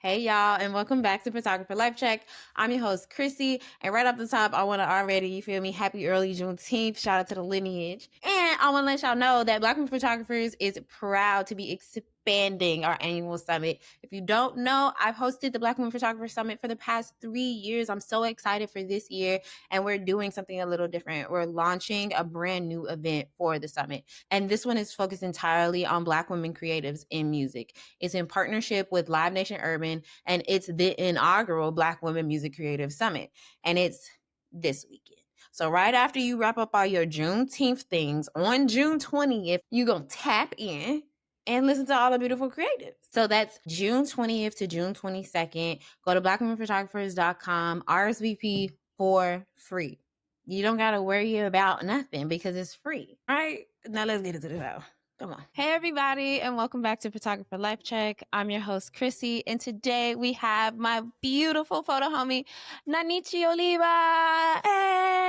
Hey y'all, and welcome back to Photographer Life Check. I'm your host, Qurissy, and right off the top, I want to already, you feel me, happy early Juneteenth. Shout out to the lineage. And I want to let y'all know that Black Women Photographers is proud to be expanding our annual summit. If you don't know, I've hosted the Black Women Photographer Summit for the past 3 years. I'm so excited for this year, and we're doing something a little different. We're launching a brand new event for the summit, and this one is focused entirely on Black women creatives in music. It's in partnership with Live Nation Urban, and it's the inaugural Black Women Music Creative Summit, and it's this weekend. So right after you wrap up all your Juneteenth things on June 20th, you're going to tap in and listen to all the beautiful creatives. So that's June 20th to June 22nd. Go to blackwomenphotographers.com, RSVP for free. You don't got to worry about nothing because it's free. All right, now let's get into the show. Come on. Hey, everybody, and welcome back to Photographer Life Check. I'm your host, Qurissy, and today we have my beautiful photo homie, Nanichi Oliva. Hey!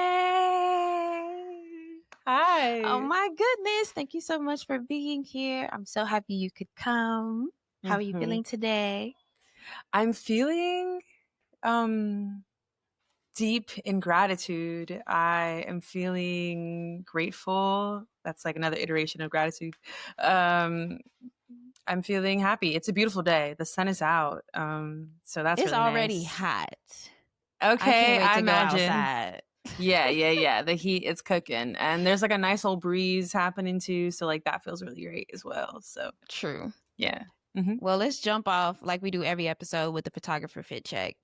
Hi. Oh, my goodness. Thank you so much for being here. I'm so happy you could come. How are you feeling today? I'm feeling deep in gratitude. I am feeling grateful. That's like another iteration of gratitude. I'm feeling happy. It's a beautiful day. The sun is out. So that's It's really already nice. hot. Okay, I I can't wait to go imagine. outside. Yeah. The heat is cooking. And there's like a nice old breeze happening too. So like that feels really great as well. So True. yeah. Well, let's jump off like we do every episode with the photographer fit check.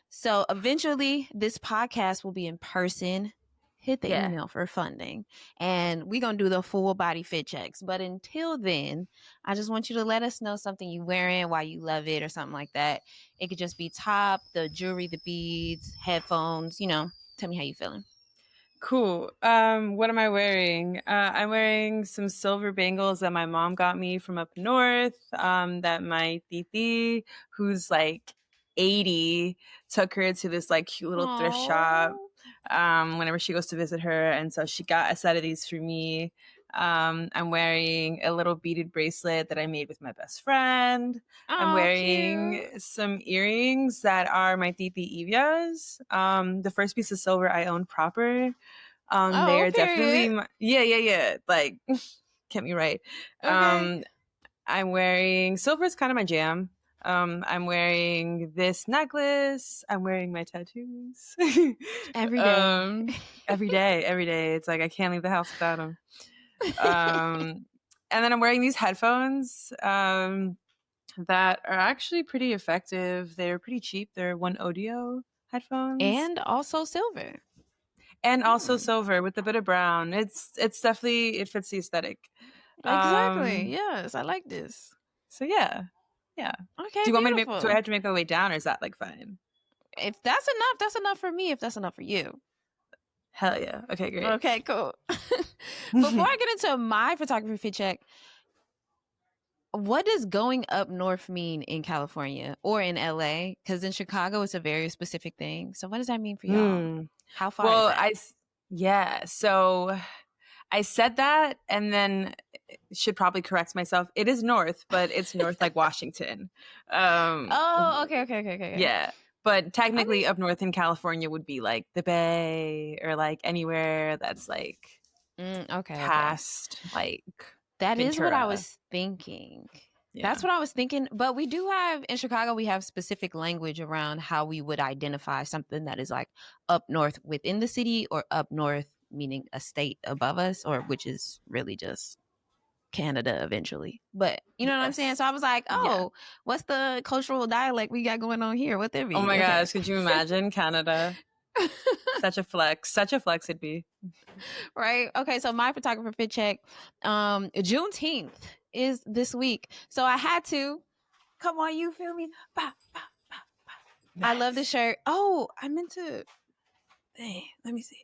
So eventually this podcast will be in person. Hit the email for funding, and we're going to do the full body fit checks. But until then, I just want you to let us know something you're wearing, why you love it, or something like that. It could just be top, the jewelry, the beads, headphones, tell me how you feeling. Cool. What am I wearing? I'm wearing some silver bangles that my mom got me from up north. That my titi, who's like 80, took her to this like cute little thrift shop. Whenever she goes to visit her, and so she got a set of these for me. I'm wearing a little beaded bracelet that I made with my best friend. I'm wearing some earrings that are my titi Ivia's. The first piece of silver I own proper. They are definitely yeah. Like, get me right. Okay. I'm wearing silver is kind of my jam. I'm wearing this necklace. I'm wearing my tattoos Every day. every day. It's like I can't leave the house without them. And then I'm wearing these headphones that are actually pretty effective. They're pretty cheap. They're One Audio headphones, and also silver. And also silver with a bit of brown. It's definitely, it fits the aesthetic. Exactly. Yes, I like this. So yeah. Okay. Do you want beautiful. me to do I have to make my way down, or is that like fine? If that's enough, that's enough for me. If that's enough for you. Hell yeah. Okay, great. Okay, cool. Before I get into my photography fit check, what does going up north mean in California or in LA? Because in Chicago, it's a very specific thing. So what does that mean for y'all? How far is that? So I said that and then should probably correct myself. It is north, but it's north like Washington. Okay. Yeah. But technically up north in California would be like the Bay or like anywhere that's like past like that Ventura. Is what I was thinking. Yeah. That's what I was thinking. But we do have, in Chicago, we have specific language around how we would identify something that is like up north within the city, or up north meaning a state above us, or which is really just Canada eventually. But you know what I'm saying? So I was like, what's the cultural dialect we got going on here? What there be? Oh my gosh, could you imagine Canada? Such a flex it'd be. Right. Okay, so my photographer fit check, Juneteenth is this week, so I had to come on, you feel me? Bah, bah, bah, bah. Nice. I love this shirt. I meant to let me see.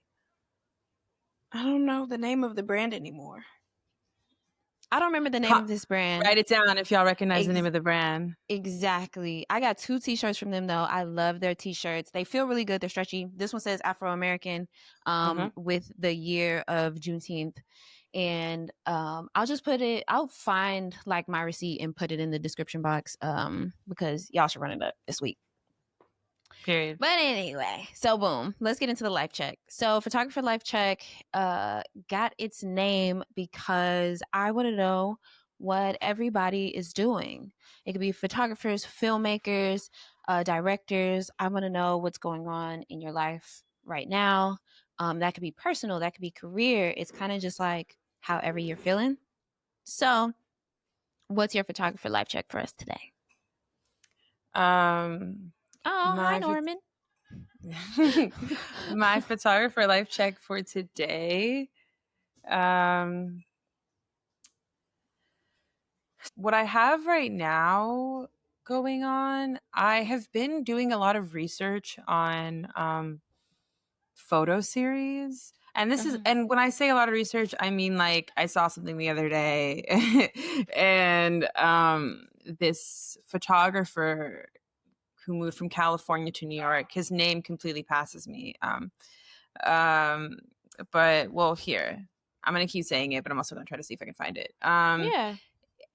I don't know the name of the brand anymore. I don't remember the name of this brand. Write it down if y'all recognize the name of the brand. Exactly. I got 2 t-shirts from them though. I love their t-shirts. They feel really good. They're stretchy. This one says Afro-American with the year of Juneteenth And I'll find like my receipt and put it in the description box because y'all should run it up this week. Period. But anyway, so boom, let's get into the life check. So photographer life check got its name because I want to know what everybody is doing. It could be photographers, filmmakers, directors. I want to know what's going on in your life right now. That could be personal, that could be career. It's kind of just like however you're feeling. So what's your photographer life check for us today? Hi Norman. My photographer life check for today. What I have right now going on, I have been doing a lot of research on photo series. And this is, and when I say a lot of research, I mean like I saw something the other day and this photographer who moved from California to New York, his name completely passes me. But well, here, I'm going to keep saying it, but I'm also going to try to see if I can find it. Yeah.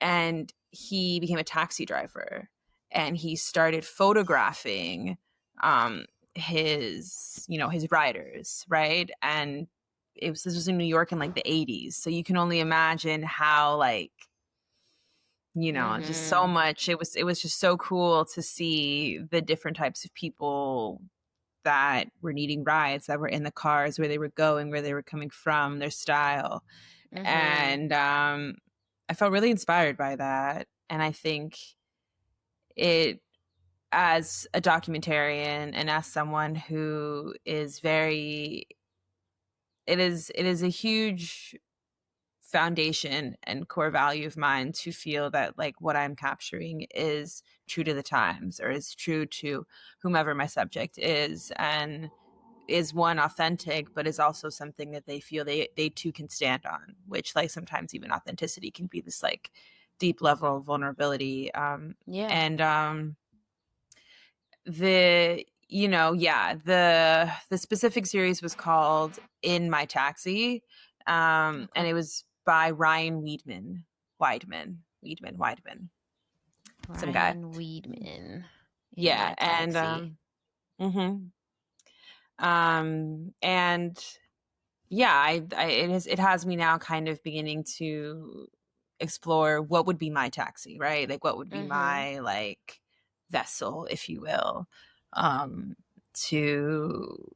And he became a taxi driver and he started photographing his riders, right? And this was in New York in like the 80s, so you can only imagine how like just so much. It was just so cool to see the different types of people that were needing rides, that were in the cars, where they were going, where they were coming from, their style. And I felt really inspired by that. And I think it, as a documentarian and as someone who is it is a huge foundation and core value of mine to feel that like what I'm capturing is true to the times, or is true to whomever my subject is, and is one authentic, but is also something that they feel they too can stand on, which like sometimes even authenticity can be this like deep level of vulnerability. The specific series was called In My Taxi, and it was by Ryan Weidman. Some guy. Ryan Weidman. Yeah, and and yeah, it has me now kind of beginning to explore what would be my taxi, right? Like what would be my like vessel, if you will, to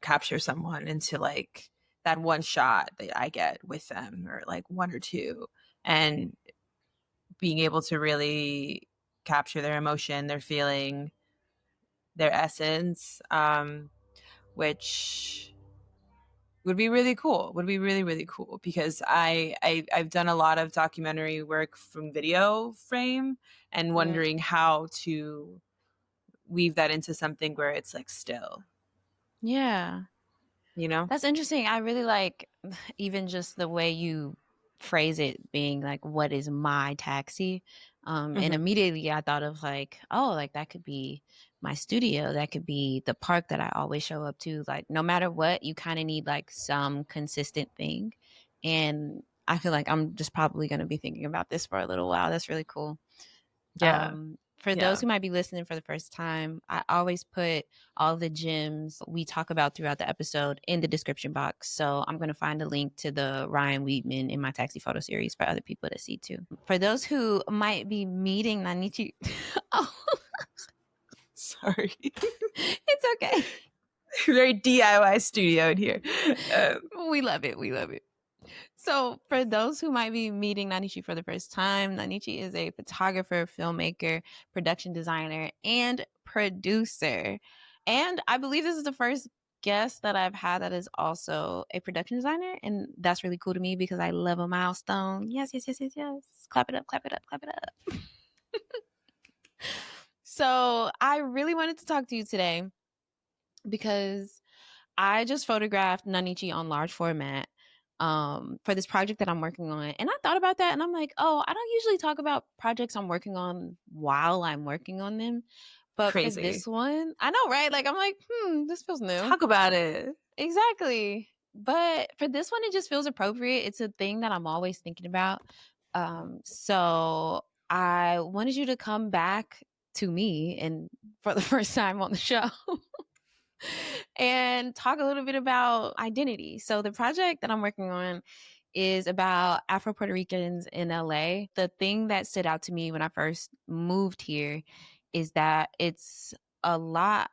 capture someone into like that one shot that I get with them, or like one or two, and being able to really capture their emotion, their feeling, their essence, which would be really cool. Would be really, really cool, because I've done a lot of documentary work from video frame and wondering how to weave that into something where it's like still. Yeah. That's interesting. I really like even just the way you phrase it, being like, what is my taxi? And immediately I thought of like, oh, like that could be my studio. That could be the park that I always show up to. Like no matter what, you kind of need like some consistent thing. And I feel like I'm just probably going to be thinking about this for a little while. That's really cool. Yeah. For those who might be listening for the first time, I always put all the gems we talk about throughout the episode in the description box. So I'm going to find a link to the Ryan Weidman In My Taxi photo series for other people to see too. For those who might be meeting Nanichi. Sorry. It's okay. Very DIY studio in here. We love it. We love it. So for those who might be meeting Nanichi for the first time, Nanichi is a photographer, filmmaker, production designer, and producer. And I believe this is the first guest that I've had that is also a production designer. And that's really cool to me because I love a milestone. Yes. Clap it up, clap it up, clap it up. So I really wanted to talk to you today because I just photographed Nanichi on large format for this project that I'm working on. And I thought about that and I'm like, oh, I don't usually talk about projects I'm working on while I'm working on them. But Crazy. for this one, I know, right? Like, I'm like, this feels new. Talk about it. Exactly. But for this one, it just feels appropriate. It's a thing that I'm always thinking about. So I wanted you to come back to me and for the first time on the show and talk a little bit about identity. So the project that I'm working on is about Afro-Puerto Ricans in LA. The thing that stood out to me when I first moved here is that it's a lot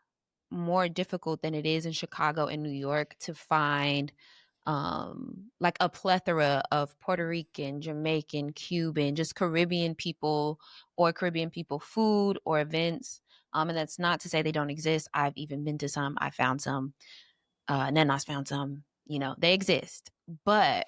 more difficult than it is in Chicago and New York to find like a plethora of Puerto Rican, Jamaican, Cuban, just Caribbean people or Caribbean people food or events. And that's not to say they don't exist. I've even been to some. I found some. Nenas found some. You know, they exist. But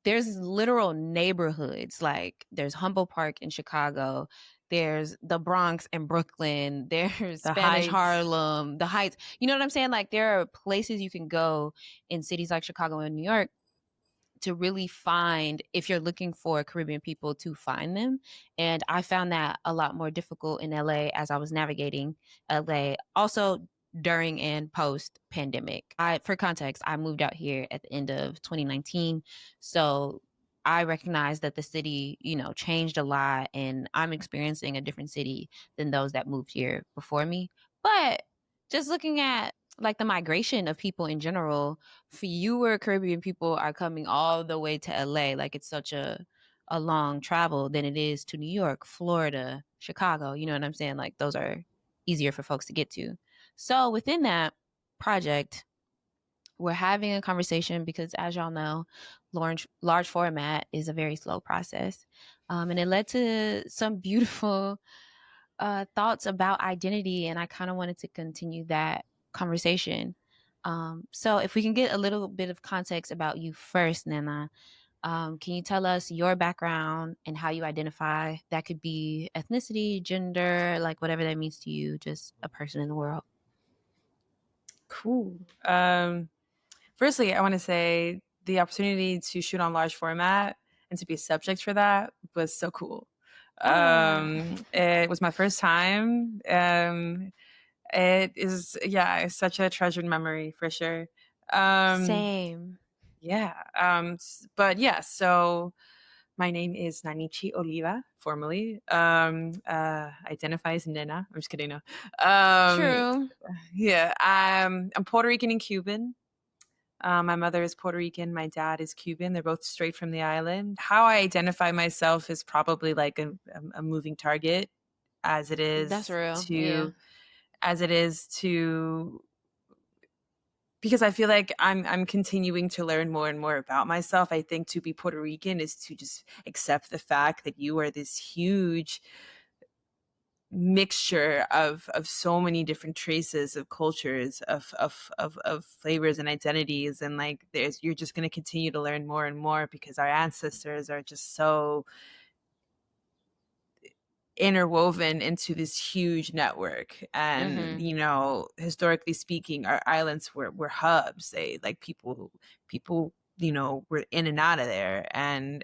there's literal neighborhoods. Like there's Humboldt Park in Chicago. There's the Bronx in Brooklyn. There's The Spanish Heights. Harlem, the Heights. You know what I'm saying? Like there are places you can go in cities like Chicago and New York to really find, if you're looking for Caribbean people, to find them. And I found that a lot more difficult in LA as I was navigating LA. Also during and post pandemic. For context, I moved out here at the end of 2019. So I recognize that the city, you know, changed a lot and I'm experiencing a different city than those that moved here before me. But just looking at like the migration of people in general, fewer Caribbean people are coming all the way to LA. Like it's such a long travel than it is to New York, Florida, Chicago. You know what I'm saying? Like those are easier for folks to get to. So within that project, we're having a conversation because, as y'all know, large format is a very slow process, and it led to some beautiful thoughts about identity, and I kind of wanted to continue that conversation. So, if we can get a little bit of context about you first, Nana, can you tell us your background and how you identify? That could be ethnicity, gender, like whatever that means to you, just a person in the world. Cool. Firstly, I want to say the opportunity to shoot on large format and to be a subject for that was so cool. It was my first time. It is, yeah, it's such a treasured memory for sure. Same. Yeah. But yeah, so my name is Nanichi Oliva, formally. Identifies Nena. I'm just kidding. No. True. Yeah. I'm Puerto Rican and Cuban. My mother is Puerto Rican. My dad is Cuban. They're both straight from the island. How I identify myself is probably like a moving target, as it That's is real. Yeah. to, as it is to, because I feel like I'm continuing to learn more and more about myself. I think to be Puerto Rican is to just accept the fact that you are this huge mixture of so many different traces of cultures of flavors and identities, and like you're just going to continue to learn more and more because our ancestors are just so interwoven into this huge network. And Mm-hmm. you know, historically speaking, our islands were hubs. They like people you know, were in and out of there. And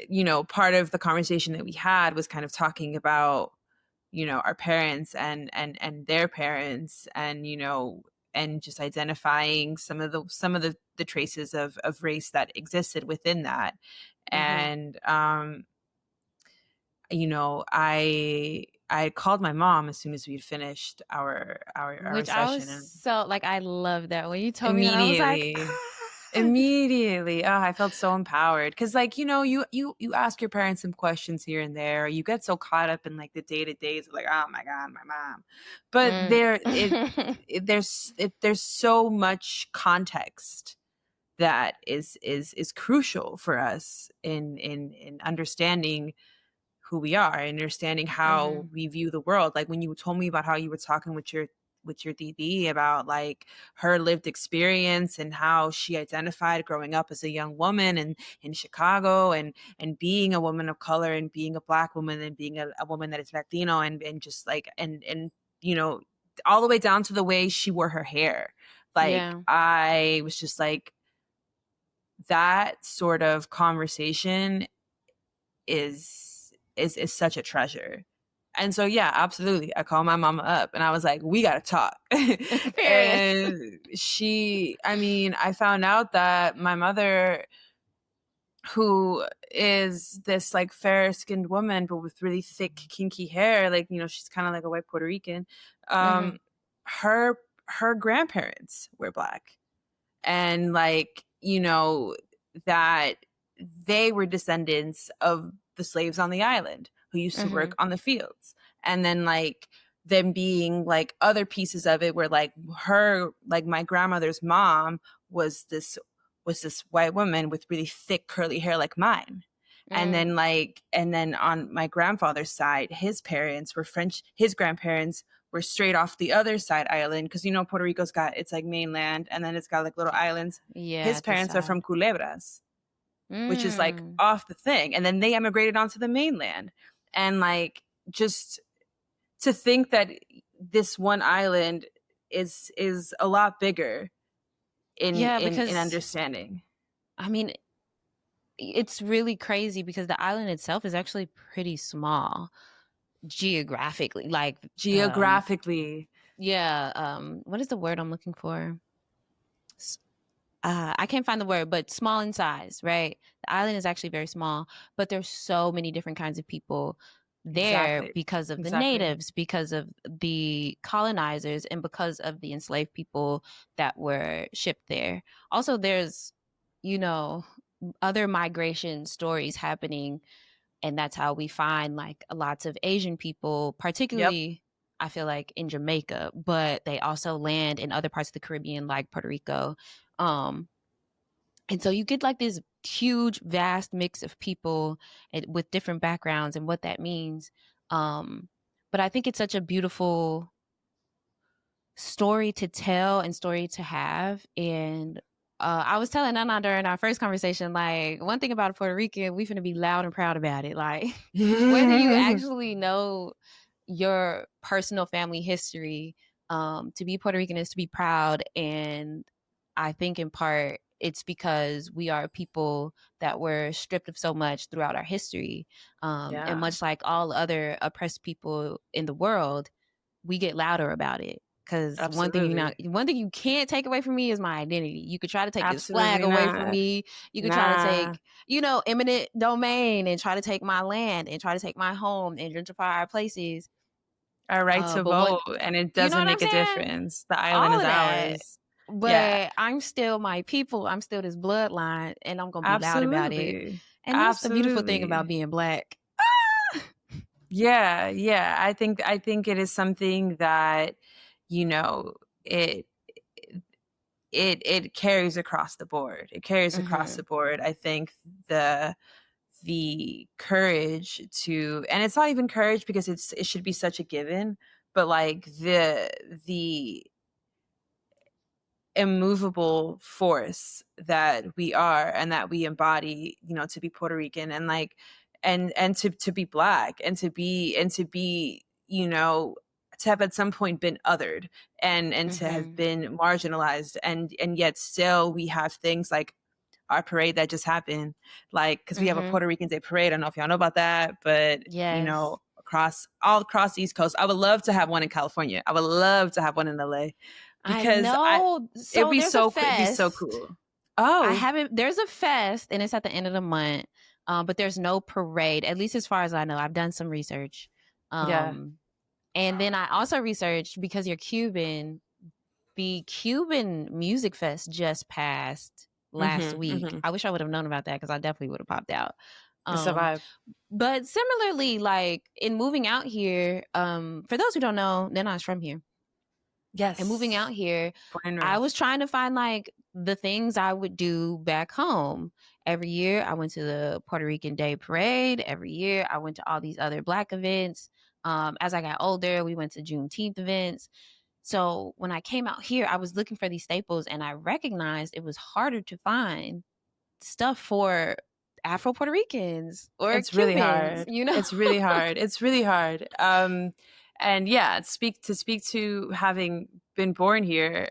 you know, part of the conversation that we had was kind of talking about, you know, our parents and their parents, and you know, and just identifying some of the traces of race that existed within that. Mm-hmm. And you know, I called my mom as soon as we'd finished our Which I was session, and so like, I love that. When you told me that, I was like, immediately ah. immediately, oh, I felt so empowered because, like, you know, you ask your parents some questions here and there. You get so caught up in like the day to days of like, oh my god, my mom. But Mm. there's so much context that is crucial for us in understanding who we are, understanding how Mm-hmm. we view the world. Like when you told me about how you were talking with your DD about like her lived experience and how she identified growing up as a young woman in Chicago, and being a woman of color and being a Black woman and being a woman that is Latino, and just like and you know, all the way down to the way she wore her hair. Like Yeah. I was just like, that sort of conversation is such a treasure. And so, yeah, absolutely. I called my mama up and I was like, we got to talk. Period. And I found out that my mother, who is this like fair skinned woman, but with really thick, kinky hair, like, she's kind of like a white Puerto Rican. Mm-hmm. Her grandparents were Black. And like, that they were descendants of the slaves on the island who used to Mm-hmm. work on the fields. And then like them being like other pieces of it where like my grandmother's mom was this white woman with really thick curly hair like mine. And then on my grandfather's side, his parents were French. His grandparents were straight off the other side island, because Puerto Rico's got, it's like mainland and then it's got like little islands. Yeah, His at the parents are side. from Culebras, which is like Mm. off the thing, and then they emigrated onto the mainland. And like, just to think that this one island is a lot bigger in Because understanding. I mean, it's really crazy because the island itself is actually pretty small geographically. Like, Geographically. what is the word I'm looking for? I can't find the word, but small in size, right? The island is actually very small, but there's so many different kinds of people there Exactly. because of the Exactly. natives, because of the colonizers, and because of the enslaved people that were shipped there. Also, there's, other migration stories happening, and that's how we find like lots of Asian people, Yep. particularly I feel like in Jamaica, but they also land in other parts of the Caribbean like Puerto Rico. And so you get like this huge, vast mix of people with different backgrounds and what that means. But I think it's such a beautiful story to tell and story to have. And I was telling Nana during our first conversation, like, one thing about a Puerto Rican, we finna be loud and proud about it. Like, whether you actually know your personal family history, to be Puerto Rican is to be proud. And I think in part it's because we are people that were stripped of so much throughout our history. And Yeah, much like all other oppressed people in the world, we get louder about it. Because absolutely. one thing you can't take away from me is my identity. You could try to take this flag Absolutely away from not. me. You could try to Nah. take, eminent domain and try to take my land and try to take my home and gentrify our places. Our right to But what, vote, and it you know doesn't what I'm make a saying? difference. The island All is of that. ours. Yeah, But I'm still my people. I'm still this bloodline, and I'm gonna be loud about it. absolutely. And that's the beautiful thing about Absolutely. being Black. Yeah, yeah. I think it is something that, you know, it it carries across the board. It carries across Mm-hmm. the board. I think the courage to, and it's not even courage because it should be such a given, but like the immovable force that we are and that we embody, to be Puerto Rican, and like, and to be Black, and to be to have at some point been othered, and to have Mm-hmm. been marginalized, and yet still we have things like our parade that just happened, like, because we have a Mm-hmm. Puerto Rican Day parade. I don't know if y'all know about that, but Yes. all across the East Coast. I would love to have one in California. I would love to have one in LA, I because know. it'd So be there's a it'd be so fest. cool. I Oh, haven't. There's a fest, and it's at the end of the month. But there's no parade, at least as far as I know. I've done some research. yeah. Um, and then I also researched, because you're Cuban. The Cuban Music Fest just passed last Mm-hmm, week. mm-hmm. I wish I would have known about that, because I definitely would have popped out. It's a Um, vibe. but similarly, like in moving out here, for those who don't know, Nana's from here. And moving out Yes. here, Born and I raised. was trying to find like the things I would do back home. Every year I went to the Puerto Rican Day Parade. Every year I went to all these other Black events. As I got older, we went to Juneteenth events. So when I came out here, I was looking for these staples, and I recognized it was harder to find stuff for Afro Puerto Ricans or It's really Cubans, hard. It's really hard. It's really hard. And yeah, speak to having been born here.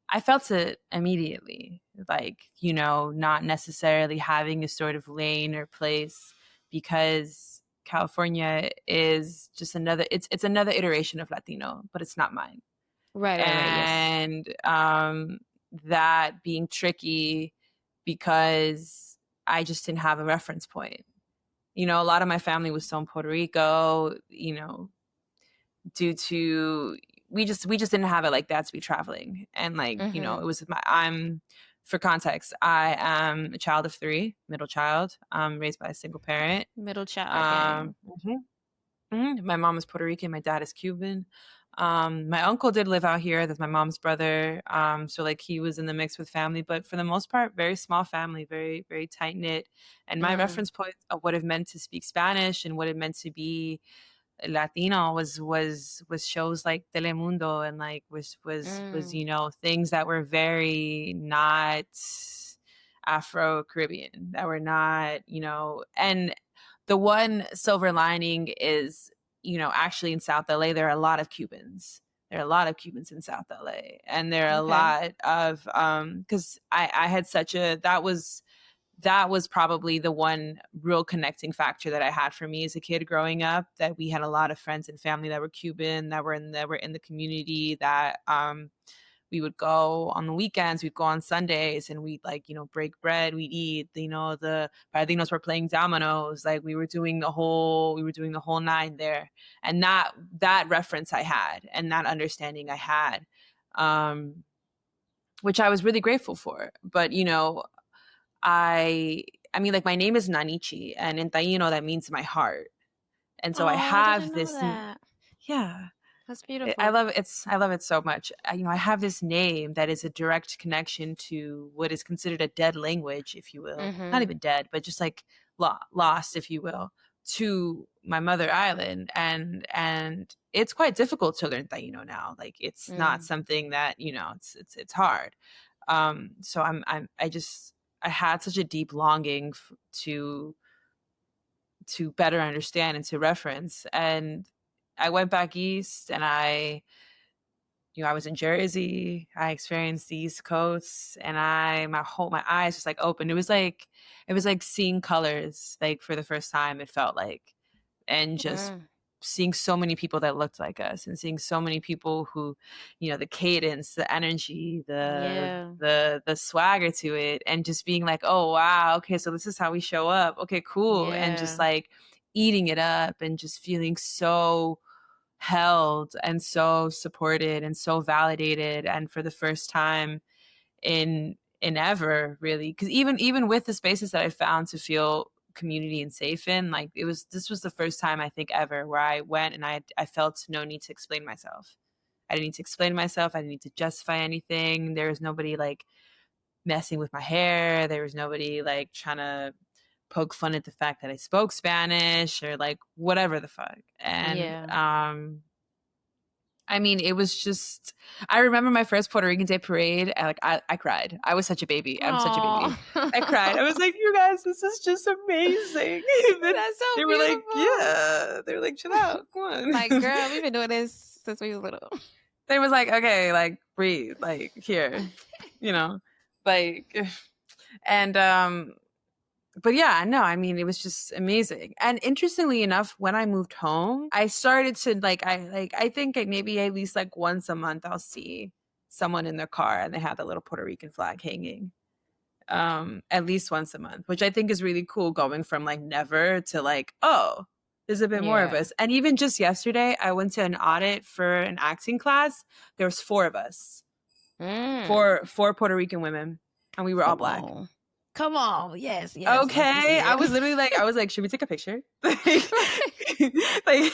I felt it immediately, like, not necessarily having a sort of lane or place, because California is just another, it's another iteration of Latino, but it's not mine. Right, yes. And that being tricky because I just didn't have a reference point. You know, a lot of my family was still in Puerto Rico, you know, due to we just didn't have it like that to be traveling. And like, you know, it was for context, I am a child of 3, middle child, raised by a single parent. Middle child. My mom is Puerto Rican, my dad is Cuban. My uncle did live out here. That's my mom's brother. So like he was in the mix with family, but for the most part, very small family, very, very tight knit. And my reference point of what it meant to speak Spanish and what it meant to be Latino was shows like Telemundo and like was you know, things that were very not Afro-Caribbean, that were not, you know. And the one silver lining is, you know, actually in South LA, there are a lot of Cubans. There are a lot of Cubans in South LA. And there are a lot of, because I had such a, that was probably the one real connecting factor that I had for me as a kid growing up, that we had a lot of friends and family that were Cuban, that were in the community, that we would go on the weekends, we'd go on Sundays, and we'd like, you know, break bread, we'd eat, you know, the Padrinos were playing dominoes, like we were doing the whole 9 there. And that reference I had, and that understanding I had, which I was really grateful for. But, you know, I mean, like my name is Nanichi, and in Taino that means my heart. And so I have this, yeah. That's beautiful. I love it so much. You know, I have this name that is a direct connection to what is considered a dead language, if you will. Not even dead, but just like lost, if you will, to my mother island. And it's quite difficult to learn Taino now. Like it's not something that, you know, it's hard. So I had such a deep longing to better understand and to reference. And I went back east, and I was in Jersey. I experienced the East Coast, and my eyes just like opened. It was like seeing colors, like for the first time, it felt like, and just seeing so many people that looked like us, and seeing so many people who, you know, the cadence, the energy, the swagger to it, and just being like, oh wow, okay, so this is how we show up. Okay, cool. And just like eating it up and just feeling so held and so supported and so validated. And for the first time in ever, really, because even with the spaces that I found to feel community and safe in, like this was the first time I think ever where I went and I felt no need to explain myself. I didn't need to explain myself. I didn't need to justify anything. There was nobody like messing with my hair. There was nobody like trying to poke fun at the fact that I spoke Spanish or like whatever the fuck. And I mean, it was just, I remember my first Puerto Rican Day parade. I cried. I was such a baby. I'm such a baby. I cried. I was like, you guys, this is just amazing. That's so they beautiful. were like, yeah. They were like, chill out. Come on. Like, girl, we've been doing this since we was little. They was like, okay, like breathe, like here, you know, like, and but yeah, no, I mean, it was just amazing. And interestingly enough, when I moved home, I started to I think maybe at least like once a month I'll see someone in their car and they have that little Puerto Rican flag hanging. At least once a month, which I think is really cool, going from like never to like, oh, there's a bit more of us. And even just yesterday, I went to an audit for an acting class. There was 4 of us, 4 Puerto Rican women, and we were all Black. Come on, yes. Okay, I was like, should we take a picture? like,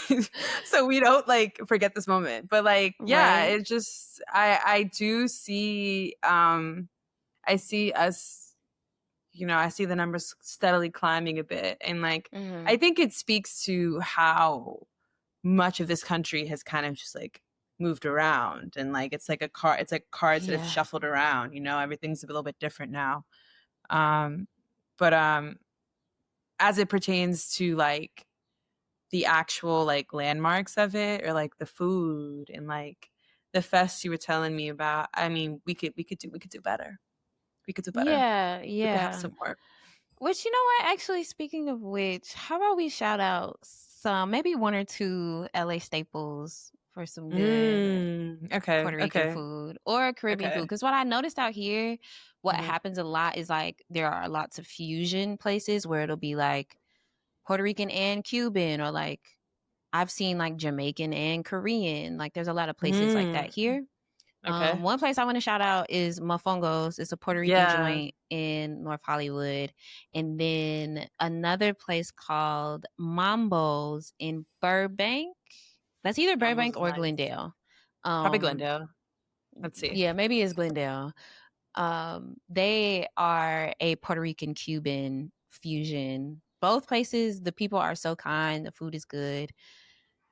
so we don't like forget this moment. But like, yeah, it just, I do see, I see us, you know, I see the numbers steadily climbing a bit, and like, I think it speaks to how much of this country has kind of just like moved around, and like it's like cards that have shuffled around. You know, everything's a little bit different now. But as it pertains to like the actual like landmarks of it, or like the food and like the fest you were telling me about, I mean, we could do better. We could do better. Yeah. We could have some more. Which, you know what? Actually, speaking of which, how about we shout out some, maybe one or two LA staples for some good Okay. Puerto Rican Okay. food or Caribbean food? Okay. Because what I noticed out here, what Mhm. happens a lot is like there are lots of fusion places where it'll be like Puerto Rican and Cuban, or like I've seen like Jamaican and Korean. Like there's a lot of places like that Mm. here. Okay. One place I want to shout out is Mofongos. It's a Puerto Rican Yeah. joint in North Hollywood. And then another place called Mambo's in Burbank. That's either Almost Burbank is or nice. Glendale. Probably Um, Glendale. Let's see. yeah, maybe it's Glendale. They are a Puerto Rican Cuban fusion. Both places, the people are so kind. The food is good.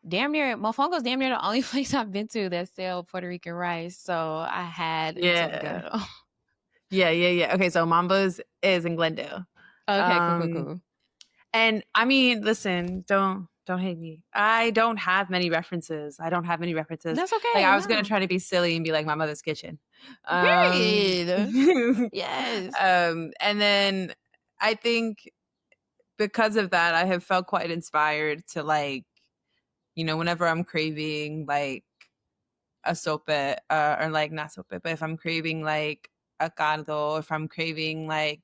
Damn near Mofongo's damn near the only place I've been to that sell Puerto Rican rice, so I had to Yeah. go. Yeah. Okay, so Mambo's is in Glendale. Okay, Um, cool. and I mean, listen, don't hate me. I don't have many references. That's Like okay. I was gonna No. try to be silly and be like my mother's kitchen. Period. Yes. And then I think because of that, I have felt quite inspired to like, whenever I'm craving like a sope, or like not sope, but if I'm craving like a caldo, if I'm craving like,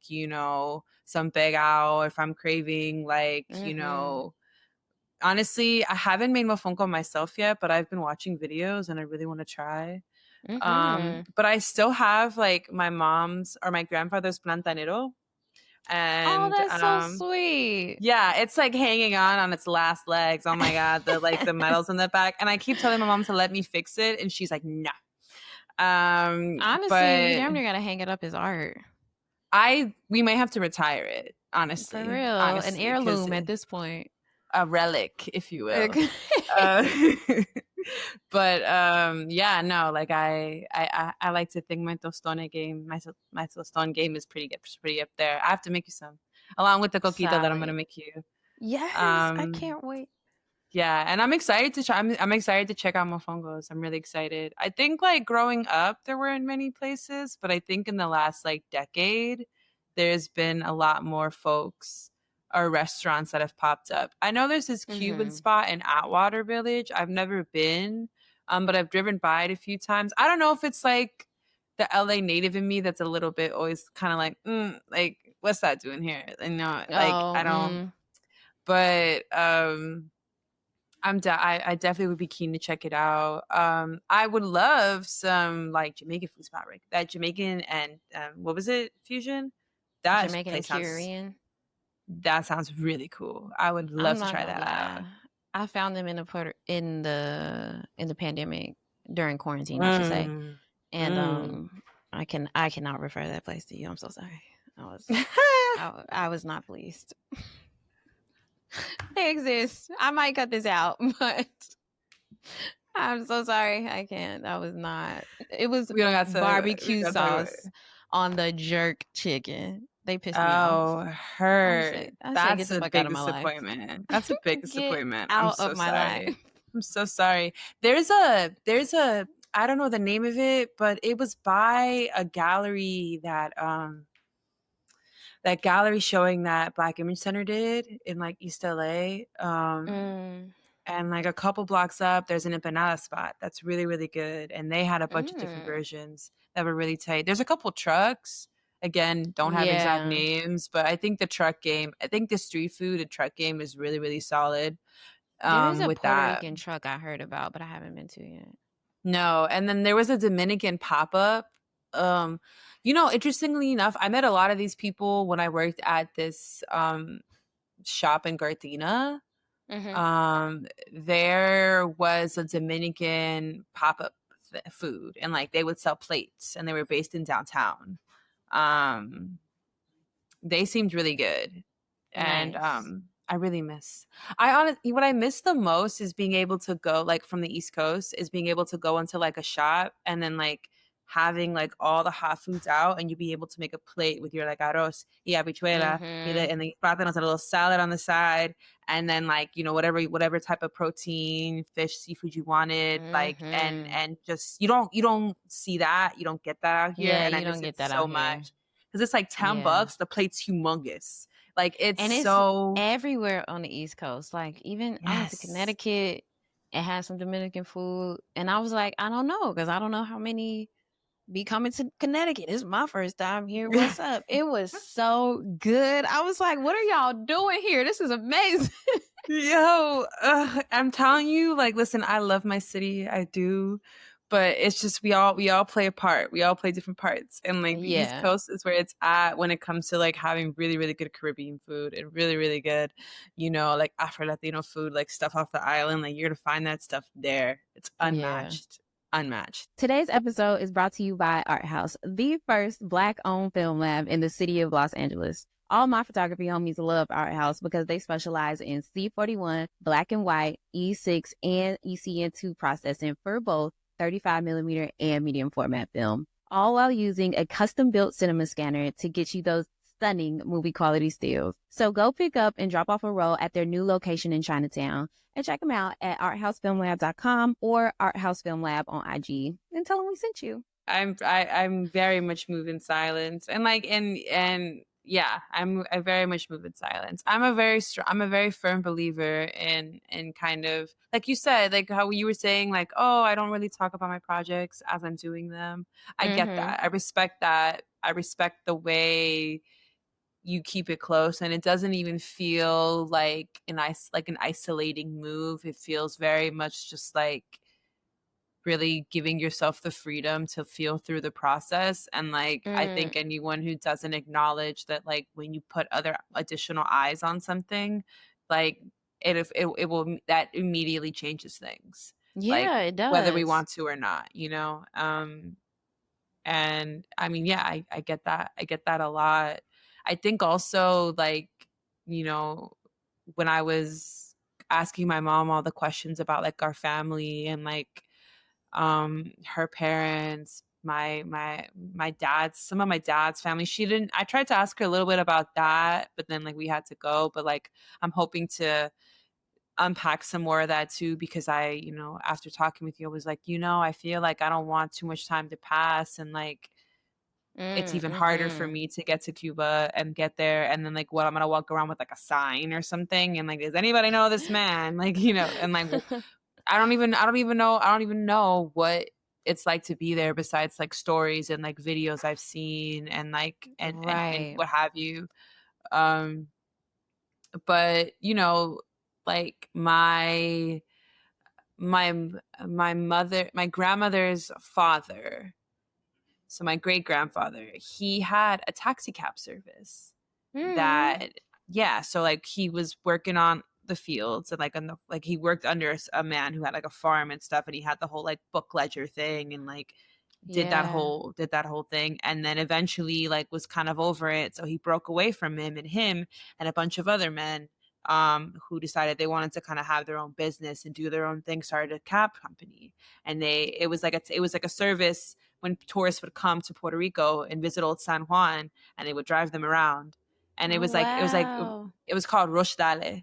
some pegao, if I'm craving like, Mm-hmm. honestly, I haven't made mofongo myself yet, but I've been watching videos and I really want to try. Mm-hmm. But I still have like my mom's or my grandfather's plantanero. Oh, And that's so sweet. yeah, it's like hanging on its last legs. Oh my god, the metals in the back, and I keep telling my mom to let me fix it, and she's like, "No." Honestly, we But damn near gotta hang it up as art. we might have to retire it, For honestly, real. An because heirloom at this point. a relic, if you will. Okay. Uh, but yeah, no, like I like to think my tostone game, my tostone game is pretty good, pretty up there. I have to make you some, along with the coquito that I'm gonna Solid. make you. Yes, I Um, can't wait. Yeah, and I'm excited to try. I'm excited to check out mofongos. I'm really excited. I think like growing up, there weren't many places, but I think in the last like decade, there's been a lot more folks or restaurants that have popped up. I know there's this Cuban Mm-hmm. spot in Atwater Village. I've never been, but I've driven by it a few times. I don't know if it's like the LA native in me that's a little bit always kind of like what's that doing here? Like Oh, I don't. But I definitely would be keen to check it out. I would love some like Jamaican food spot, right? That Jamaican and what was it? Fusion. That Jamaican and place sounds Korean. really cool. I would I'm love to not try gonna that out. lie. I found them in the pandemic during quarantine, I should say. Mm. And Mm. I cannot refer that place to you. I'm so sorry. I was not pleased. They exist. I might cut this out, but I'm so sorry. I can't. I was not. It was we don't got to. We barbecue got to talk about sauce it. on the jerk chicken. They pissed me off. Oh, her. I said, get That's the a fuck out big of my life. disappointment. That's a big Get disappointment. I'm out so of my life. sorry. I'm so sorry. There's a I don't know the name of it, but it was by a gallery that gallery showing that Black Image Center did in like East LA. And like a couple blocks up, there's an empanada spot that's really, really good. And they had a bunch of different versions that were really tight. There's a couple trucks. Again, don't have exact Yeah. names, but I think the street food and truck game is really, really solid. There is a With Puerto that. Rican truck I heard about, but I haven't been to yet. No. And then there was a Dominican pop-up. Interestingly enough, I met a lot of these people when I worked at this shop in Gardena. There was a Dominican pop-up food, and like they would sell plates, and they were based in downtown. They seemed really good. And Nice. I really what I miss the most is being able to go like from the East Coast is being able to go into like a shop and then like having like all the hot foods out, and you be able to make a plate with your like arroz y habichuela and the plátanos and a little salad on the side, and then like whatever type of protein, fish, seafood you wanted, like and just you don't see that, you don't get that out here, Yeah, and I you miss don't it get that so out here. much because it's like Yeah. $10, the plate's humongous. Like And it's it's so everywhere on the East Coast. Like even I went to yes. Connecticut and had some Dominican food, and I was like, I don't know, because I don't know how many be coming to Connecticut. It's my first time here. What's up? It was so good. I was like, what are y'all doing here? This is amazing. Yo, I'm telling you, like, listen, I love my city, I do, but it's just we all play a part. We all play different parts, and like the East Yeah. Coast is where it's at when it comes to like having really really good Caribbean food and really really good, like Afro-Latino food, like stuff off the island. Like you're gonna find that stuff there. It's Yeah. unmatched, unmatched. Today's episode is brought to you by Art House, the first Black-owned film lab in the city of Los Angeles. All my photography homies love Art House because they specialize in C41, black and white, E6, and ECN2 processing for both 35mm and medium format film, all while using a custom-built cinema scanner to get you those stunning movie quality stills. So go pick up and drop off a roll at their new location in Chinatown, and check them out at arthousefilmlab.com or arthousefilmlab on IG and tell them we sent you. I'm very much moved in silence, and like and yeah, I very much move in silence. I'm a very firm believer in kind of like you said, like how you were saying, like, oh, I don't really talk about my projects as I'm doing them. I get Mm-hmm. that. I respect that. I respect the way you keep it close, and it doesn't even feel like an isolating move. It feels very much just like really giving yourself the freedom to feel through the process. And like I think Mm. anyone who doesn't acknowledge that, like when you put other additional eyes on something, like it will, that immediately changes things, like Yeah, it whether we does. want to or not, and I mean, yeah, I get that. I get that a lot. I think also, like, when I was asking my mom all the questions about like our family and like her parents, my dad's, some of my dad's family, she didn't, I tried to ask her a little bit about that, but then like we had to go. But like I'm hoping to unpack some more of that too, because I, after talking with you, I was like, I feel like I don't want too much time to pass, and like it's even harder for Mm-hmm. me to get to Cuba and get there, and then like what, I'm gonna walk around with like a sign or something and like, does anybody know this man, like, and like I don't even know what it's like to be there, besides like stories and like videos I've seen and like and Right. what have you. Um but like my my grandmother's father, so my great grandfather, he had a taxi cab service Mm. that, yeah, so like he was working on the fields and like on the, like he worked under a man who had like a farm and stuff, and he had the whole like book ledger thing, and like Yeah. did that whole thing, and then eventually like was kind of over it, so he broke away from him and a bunch of other men who decided they wanted to kind of have their own business and do their own thing, started a cab company. And it was like a service when tourists would come to Puerto Rico and visit old San Juan, and they would drive them around. And Oh, wow. it was called Rosh Dale,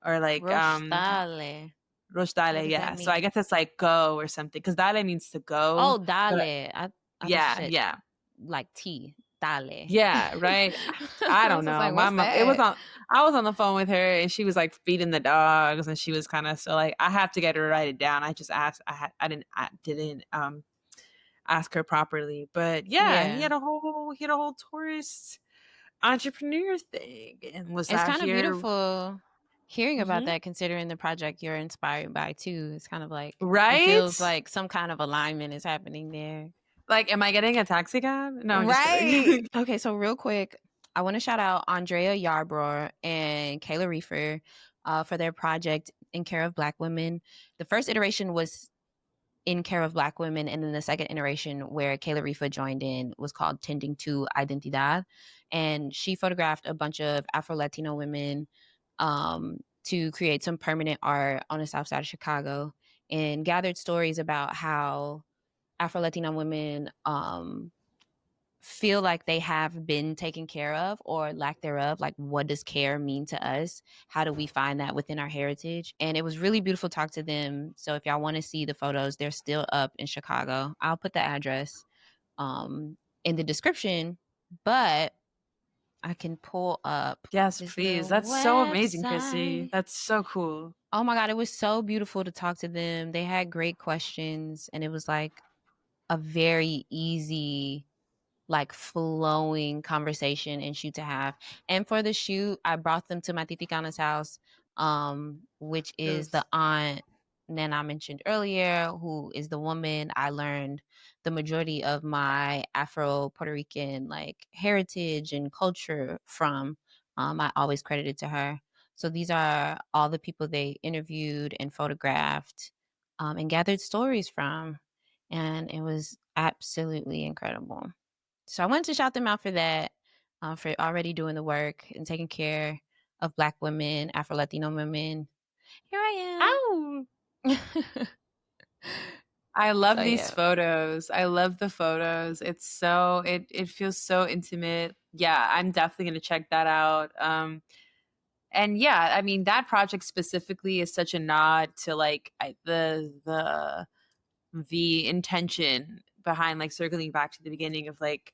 or like Roshtale. Rosh What Dale, does that yeah. So I mean? guess it's like go or something, because Dale means to go. Oh, But dale. I thought you yeah, said yeah. like tea. Dale. Yeah, right. I I don't was just know. like, My what's mom, that? I was on the phone with her, and she was like feeding the dogs, and she was kind of, so like I have to get her to write it down. I just asked, I didn't ask her properly. But yeah, Yeah. he had a whole tourist entrepreneur thing and was It's out kind of here. beautiful hearing about Hmm. that, considering the project you're inspired by too. It's kind of like it feels Right? like some kind of alignment is happening there. Like, am I getting a taxi cab? No, I'm just Right. kidding. Okay, so real quick, I want to shout out Andrea Yarbrough and Kayla Reefer for their project In Care of Black Women. The first iteration was In Care of Black Women, and then the second iteration where Kayla Reefer joined in was called Tending to Identidad. And she photographed a bunch of Afro-Latino women to create some permanent art on the south side of Chicago, and gathered stories about how Afro-Latino women feel like they have been taken care of or lack thereof. Like, what does care mean to us? How do we find that within our heritage? And it was really beautiful to talk to them. So if y'all want to see the photos, they're still up in Chicago. I'll put the address in the description. But I can pull up Yes, this please. little That's so amazing, Qurissy. website. That's so cool. Oh my God, it was so beautiful to talk to them. They had great questions, and it was like a very easy, like flowing conversation and shoot to have. And for the shoot, I brought them to my Titicana's house, which is the Yes. aunt Nana I mentioned earlier, who is the woman I learned the majority of my Afro-Puerto Rican like heritage and culture from. I always credit it to her. So these are all the people they interviewed and photographed and gathered stories from. And it was absolutely incredible. So I wanted to shout them out for that, for already doing the work and taking care of Black women, Afro Latino women. Here I Ow! am. I So love these yeah, photos. I love the photos. It feels so intimate. Yeah, I'm definitely gonna check that out. And yeah, I mean that project specifically is such a nod to like the intention behind like circling back to the beginning of like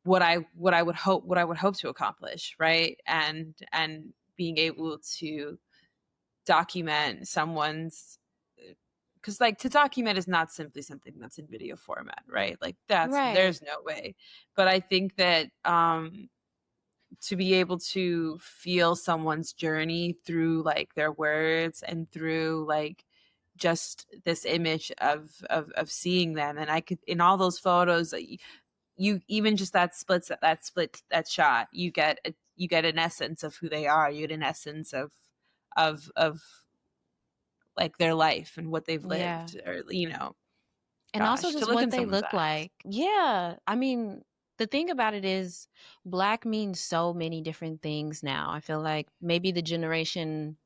what I would hope to accomplish, right? And being able to document someone's, because like to document is not simply something that's in video format, right? Like that's right. there's no way. But I think that to be able to feel someone's journey through like their words and through like just this image of seeing them, and I could in all those photos you even just that shot you get an essence of who they are, you get an essence of like their life and what they've Yeah. lived, or And also gosh, to just look what in they someone's look eyes. like. Yeah. I mean, the thing about it is, Black means so many different things now. I feel like maybe the generation,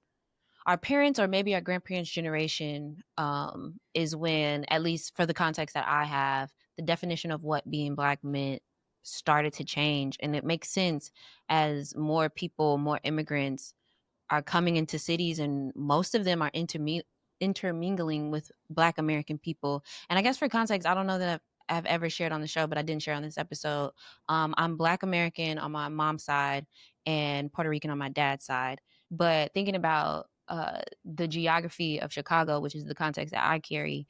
our parents or maybe our grandparents' generation, is when, at least for the context that I have, the definition of what being Black meant started to change. And it makes sense as more people, more immigrants are coming into cities, and most of them are intermingling with Black American people. And I guess for context, I don't know that I've ever shared on the show, but I didn't share on this episode. I'm Black American on my mom's side and Puerto Rican on my dad's side. But thinking about the geography of Chicago, which is the context that I carry,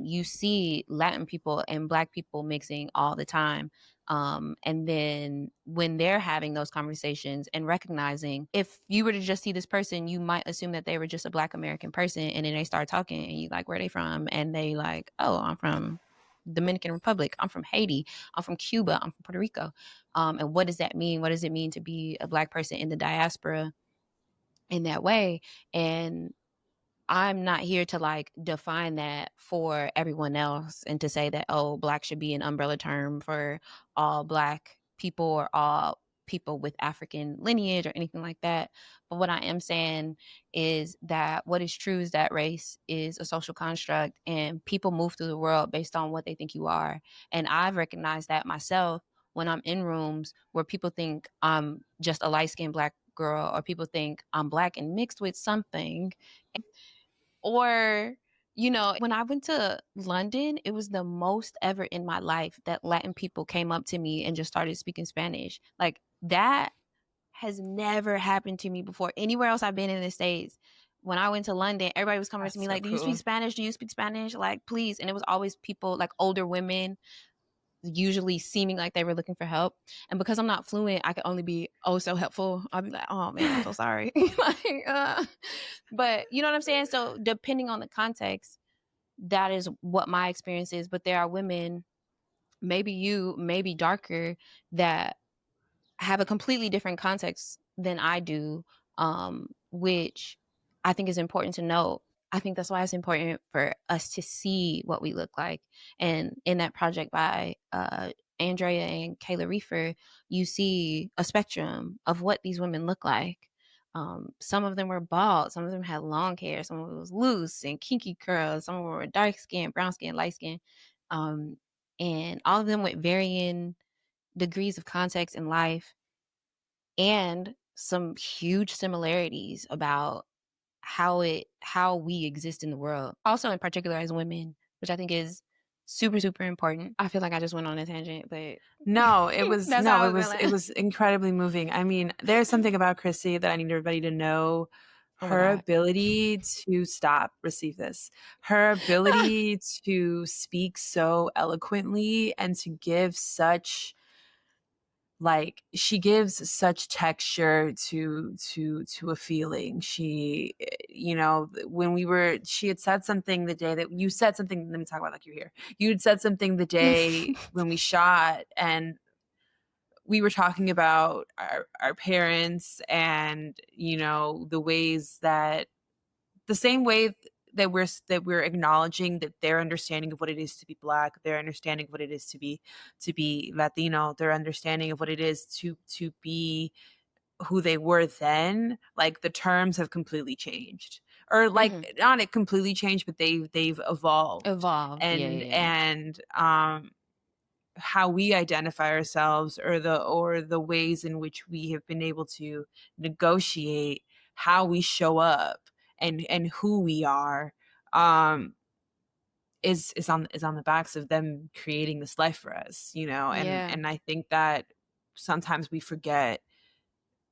you see Latin people and Black people mixing all the time. And then when they're having those conversations and recognizing, if you were to just see this person, you might assume that they were just a Black American person. And then they start talking and you like, where are they from? And they like, oh, I'm from Dominican Republic. I'm from Haiti. I'm from Cuba. I'm from Puerto Rico. And what does that mean? What does it mean to be a Black person in the diaspora in that way? And I'm not here to like define that for everyone else and to say that, oh, Black should be an umbrella term for all Black people or all people with African lineage or anything like that. But what I am saying is that what is true is that race is a social construct and people move through the world based on what they think you are. And I've recognized that myself when I'm in rooms where people think I'm just a light skinned Black girl or people think I'm Black and mixed with something. Or, when I went to London, it was the most ever in my life that Latin people came up to me and just started speaking Spanish. Like that has never happened to me before anywhere else I've been in the States. When I went to London, everybody was coming to That's me so like, "Do you speak cool. Spanish? Do you speak Spanish? Like, please." And it was always people like older women, usually seeming like they were looking for help. And because I'm not fluent, I can only be oh so helpful. I'll be like, "Oh man, I'm so sorry." But you know what I'm saying? So depending on the context, that is what my experience is. But there are women, maybe you, maybe darker, that have a completely different context than I do, which I think is important to know. I think that's why it's important for us to see what we look like. And in that project by Andrea and Kayla Reefer, you see a spectrum of what these women look like. Some of them were bald, some of them had long hair, some of it was loose and kinky curls, some of them were dark skin, brown skin, light skin. Um, and all of them with varying degrees of context in life and some huge similarities about how we exist in the world. Also in particular as women, which I think is super, super important. I feel like I just went on a tangent, but No, it was that's how I was it feeling. was incredibly moving. I mean, there's something about Qurissy that I need everybody to know. Oh my Her God. ability to receive this. Her ability to speak so eloquently and to give such, like, she gives such texture to a feeling. She, you know, she had said something the day that you said something. Let me talk about, like, you're here. You had said something the day when we shot, and we were talking about our parents, and, you know, the ways that, the same way that we're acknowledging that their understanding of what it is to be Black, their understanding of what it is to be Latino, their understanding of what it is to be who they were then, like, the terms have completely changed, or, like, not it completely changed, but they've evolved. Evolved. Yeah, and yeah. and how we identify ourselves, or the ways in which we have been able to negotiate how we show up and who we are, um is on the backs of them creating this life for us, you know. and Yeah. and I think that sometimes we forget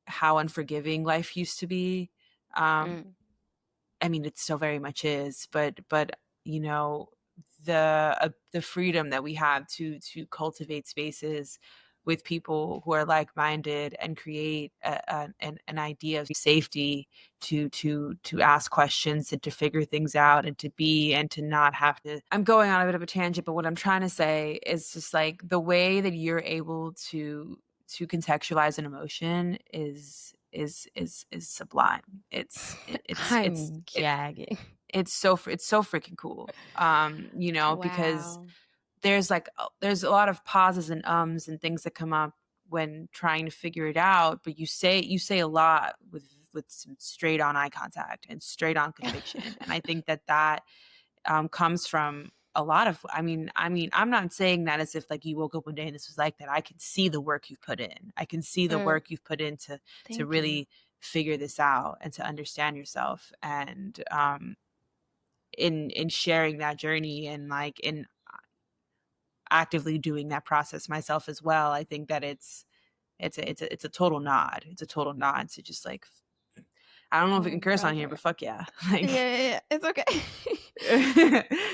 how unforgiving life used to be. Mm. I mean, it still very much is, but you know, the freedom that we have to cultivate spaces with people who are like-minded and create an idea of safety to ask questions and to figure things out and to be, and to not have to. I'm going on a bit of a tangent, but what I'm trying to say is just, like, the way that you're able to contextualize an emotion is sublime. I'm gagging. It's so freaking cool. You know, because Wow. there's a lot of pauses and ums and things that come up when trying to figure it out, but you say a lot with some straight on eye contact and straight on conviction. And I think that comes from a lot of, I'm not saying that as if, like, you woke up one day and this was like that. I can see the work you've put in. I can see the work you've put in to Thank you. really figure this out and to understand yourself. And in sharing that journey, and, like, in actively doing that process myself as well, I think that it's a total nod. It's a total nod to just, like, I don't know if we Oh, can curse on here, brother. but fuck yeah. Yeah, Like, yeah, yeah. It's okay.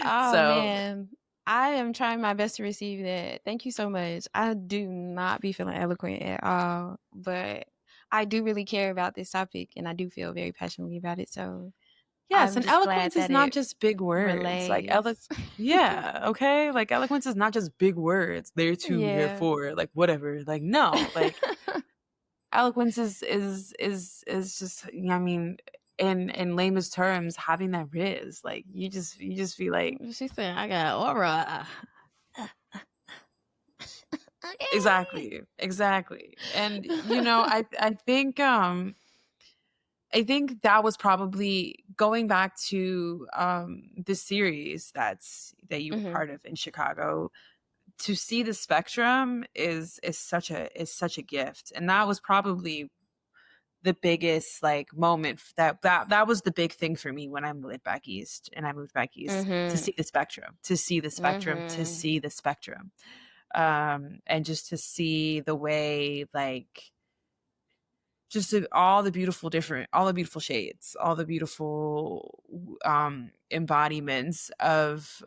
Oh so man. I am trying my best to receive that. Thank you so much. I do not be feeling eloquent at all, but I do really care about this topic and I do feel very passionately about it. So yes, I'm and just glad eloquence is that not it just big words. Like, relays. yeah, okay? Like, eloquence is not just big words. There too, here Yeah. for, like, whatever. Like, no, like, eloquence is just, I mean, in lamest terms, having that riz. Like, you just feel like, She said I got aura. Okay. exactly. And, you know, I think that was probably going back to the series that you were Mhm. part of in Chicago. To see the spectrum is such a gift, and that was probably the biggest, like, moment, that was the big thing for me when I moved back east, to Mhm. see the spectrum, to see the spectrum, to Mhm. see the spectrum, and just to see the way, like, just all the beautiful shades, all the beautiful embodiments of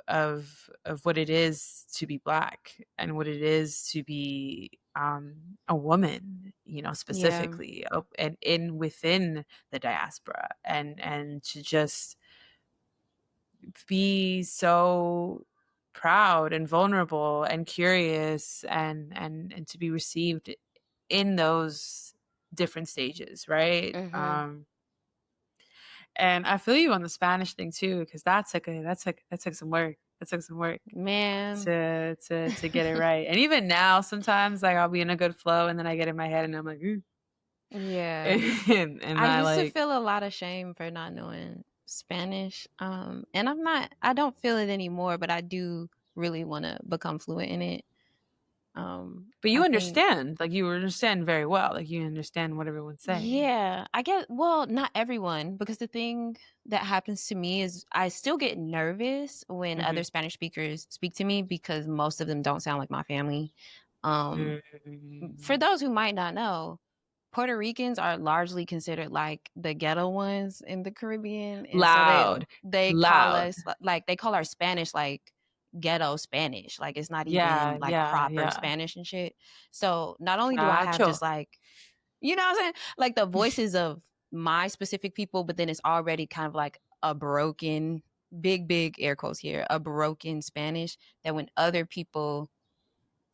what it is to be Black, and what it is to be a woman, you know, Yeah. specifically, and in within the diaspora, and to just be so proud and vulnerable and curious, and to be received in those different stages, right? Mhm. And I feel you on the Spanish thing too, because that took some work. That took some work Man. to get it right. And even now, sometimes, like, I'll be in a good flow, and then I get in my head, and I'm like, "Ooh." Yeah. and I I, used to like, feel a lot of shame for not knowing Spanish. And I don't feel it anymore, but I do really want to become fluent in it. But you I think, understand, like, you understand very well. Like, you understand what everyone's saying. yeah, I get, well, not everyone, because the thing that happens to me is I still get nervous when Mhm. other Spanish speakers speak to me because most of them don't sound like my family. Um, for Mm. those who might not know, Puerto Ricans are largely considered like the ghetto ones in the Caribbean, and so Loud. they call Loud. us like, they call our Spanish like ghetto Spanish, like it's not even Yeah, like yeah, proper yeah. Spanish and shit. So not only do I have Chacho. just like, you know what I'm saying, like the voices of my specific people, but then it's already kind of like a broken, big air quotes here, a broken Spanish that when other people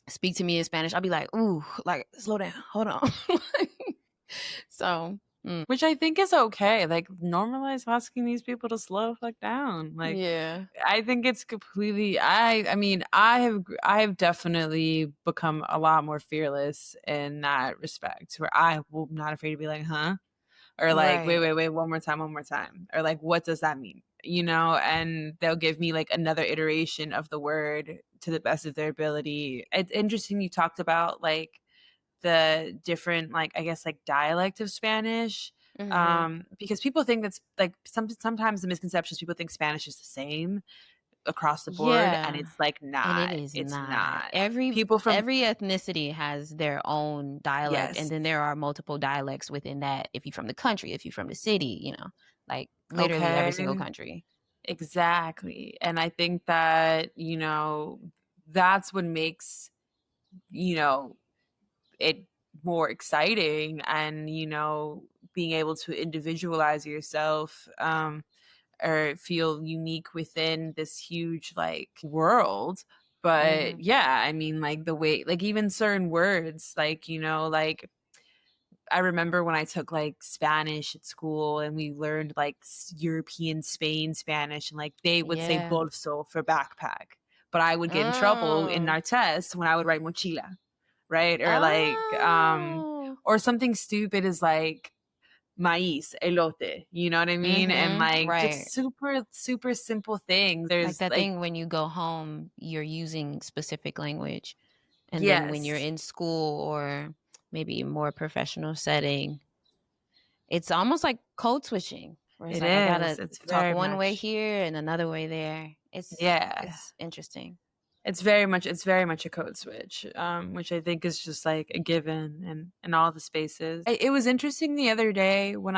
speak to me in Spanish, I'll be like, ooh, like slow down, hold on. So, Which I think is okay. Like, normalize asking these people to slow the fuck down. Like, yeah. I think it's completely. I mean, I have definitely become a lot more fearless in that respect, where I'm not afraid to be like, huh, or like, Right. wait, one more time, or like, what does that mean? You know, and they'll give me like another iteration of the word to the best of their ability. It's interesting you talked about like the different, like, I guess, like dialect of Spanish, Mm-hmm. because people think that's like sometimes the misconceptions, people think Spanish is the same across the board, and Yeah. it's like And it not. is It's not. not. Every People from every ethnicity has their own dialect, and yes, then there are multiple dialects within that. If you're from the country, if you're from the city, like literally every single okay, country. exactly, and I think that that's what makes you know it more exciting, and being able to individualize yourself, or feel unique within this huge like world. Mm-hmm. But yeah, I mean, like the way, like even certain words, like like I remember when I took like Spanish at school and we learned like European Spain Spanish, and like they would say Yeah. bolso for backpack, but I would get in trouble in Oh. our tests when I would write mochila, right? Or like Oh. or something stupid is like maíz, elote, you know what I mean? And Mm-hmm. like Right. just super simple things. Like There's that like thing when you go home, you're using specific language. And then when you're yes, in school or maybe a more professional setting, it's almost like code switching, where it's it like I is. gotta It's talk very one way much here and another way there. yeah. It's interesting. It's very much a code switch, which I think is just like a given in all the spaces. It was interesting the other day when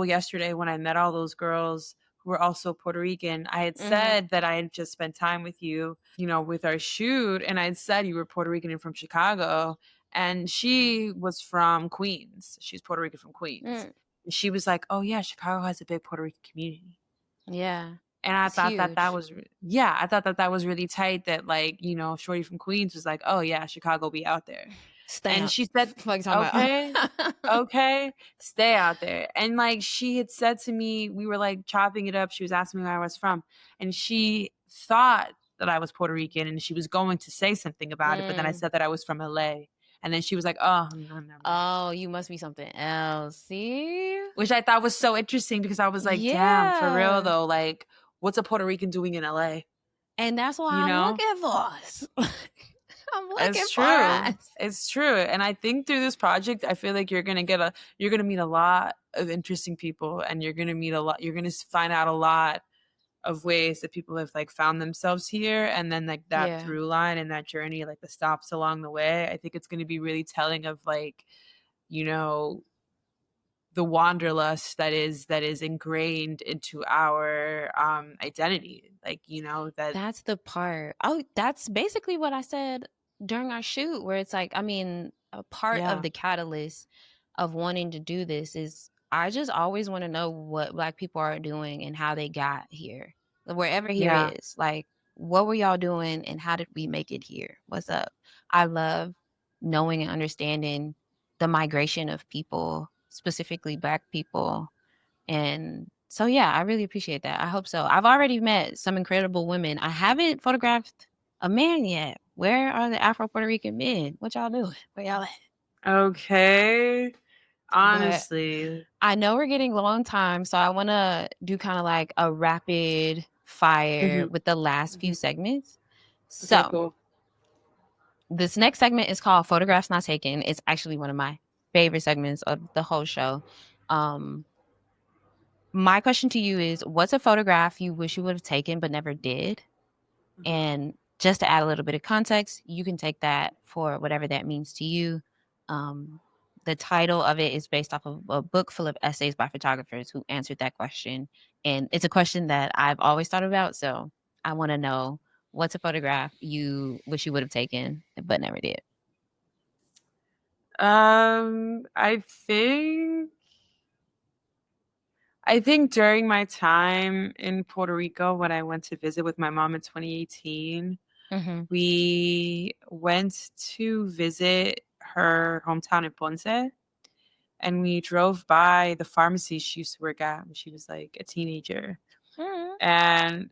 yesterday when I met all those girls who were also Puerto Rican. I had Mm-hmm. said that I had just spent time with you, with our shoot, and I had said you were Puerto Rican and from Chicago, and she was from Queens. She's Puerto Rican from Queens. Mm. And she was like, "Oh yeah, Chicago has a big Puerto Rican community." Yeah, And I it's thought that that huge. was yeah, I thought that that was really tight that, like, Shorty from Queens was like, "Oh, yeah, Chicago be out there." And she Stamps. said, What you talking "Okay, about? okay, stay out there." And, like, she had said to me, we were, like, chopping it up, she was asking me where I was from, and she thought that I was Puerto Rican, and she was going to say something about it, but then I Mm. said that I was from LA, and then she was like, "Oh, no, never mind." Oh, you must be something else. See? Which I thought was so interesting because I was like, "Damn, for real Yeah. though, like, what's a Puerto Rican doing in LA?" And that's why You I'm know? looking for us. I'm looking It's for true. us. It's true. And I think through this project, I feel like you're gonna meet a lot of interesting people, and you're gonna find out a lot of ways that people have like found themselves here, and then like that Yeah. through line and that journey, like the stops along the way. I think it's gonna be really telling of like, you know, the wanderlust that is ingrained into our identity. Like, that That's the part. Oh, that's basically what I said during our shoot, where it's like, I mean, a part of yeah. the catalyst of wanting to do this is I just always want to know what Black people are doing and how they got here, wherever here Yeah. is. Like, what were y'all doing and how did we make it here? What's up? I love knowing and understanding the migration of people, specifically Black people, and so, yeah, I really appreciate that. I hope so. I've already met some incredible women. I haven't photographed a man yet. Where are the Afro-Puerto Rican men? What y'all doing? Where y'all at? Okay. But Honestly. I know we're getting low on time, so I want to do kind of like a rapid fire Mhm. with the last few Mhm. segments. Okay, So, cool. This next segment is called Photographs Not Taken. It's actually one of my favorite segments of the whole show. My question to you is, what's a photograph you wish you would have taken but never did? And just to add a little bit of context, you can take that for whatever that means to you. The title of it is based off of a book full of essays by photographers who answered that question. And it's a question that I've always thought about. So I want to know, what's a photograph you wish you would have taken but never did? I think during my time in Puerto Rico, when I went to visit with my mom in 2018, we went to visit her hometown in Ponce, and we drove by the pharmacy she used to work at when she was like a teenager. And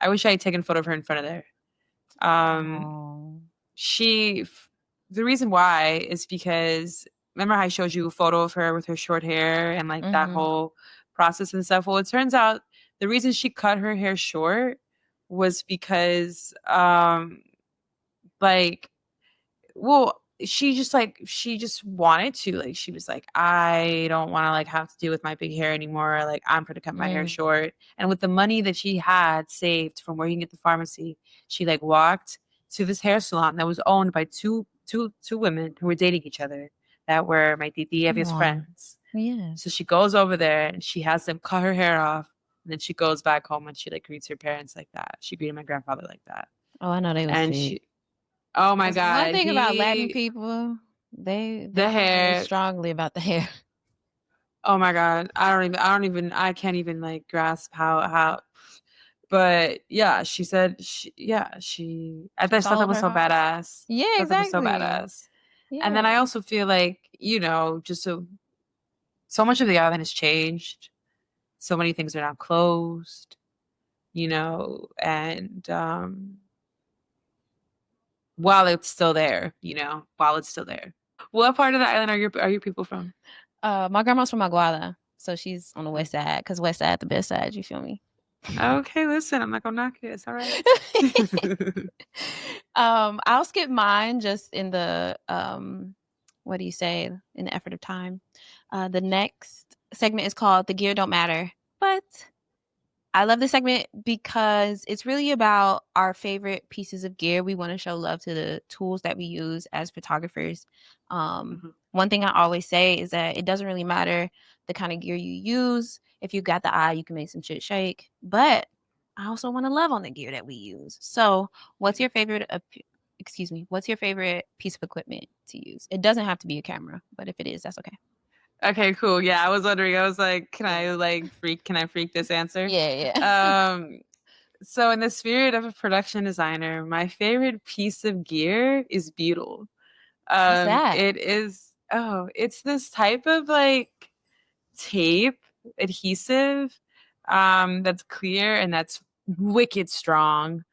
I wish I had taken a photo of her in front of there. The reason why is because, remember how I showed you a photo of her with her short hair and like that whole process and stuff? Well, it turns out the reason she cut her hair short was because she just wanted to, like, she was like, I don't want to like have to deal with my big hair anymore, like I'm going to cut my hair short. And with the money that she had saved from working at the pharmacy, she like walked to this hair salon that was owned by two women who were dating each other, that were my Titi Evie's friends. Yeah. So she goes over there and she has them cut her hair off, and then she goes back home and she like greets her parents like that. She greeted my grandfather like that. Oh, I know they was sick. Oh my God. One thing about Latin people, they the hair feel strongly about the hair. Oh my God. I can't even like grasp how, but yeah, she said, I just thought that was so badass. Yeah, exactly. That was so badass. Yeah. And then I also feel like, just so much of the island has changed. So many things are now closed, and while it's still there. What part of the island are your people from? My grandma's from Aguada, so she's on the west side, because west side the best side, you feel me? Okay, listen, I'm not gonna knock it. It's all right. I'll skip mine just in the what do you say, in the effort of time. The next segment is called The Gear Don't Matter, but I love this segment because it's really about our favorite pieces of gear. We want to show love to the tools that we use as photographers. One thing I always say is that it doesn't really matter the kind of gear you use. If you got the eye, you can make some shit shake. But I also want to love on the gear that we use. So what's your favorite piece of equipment to use? It doesn't have to be a camera, but if it is, that's okay. Okay, cool. Yeah, I was wondering. I was like, can I freak this answer? Yeah. So in the spirit of a production designer, my favorite piece of gear is Butyl. What's that? It's this type of like tape adhesive that's clear and that's wicked strong.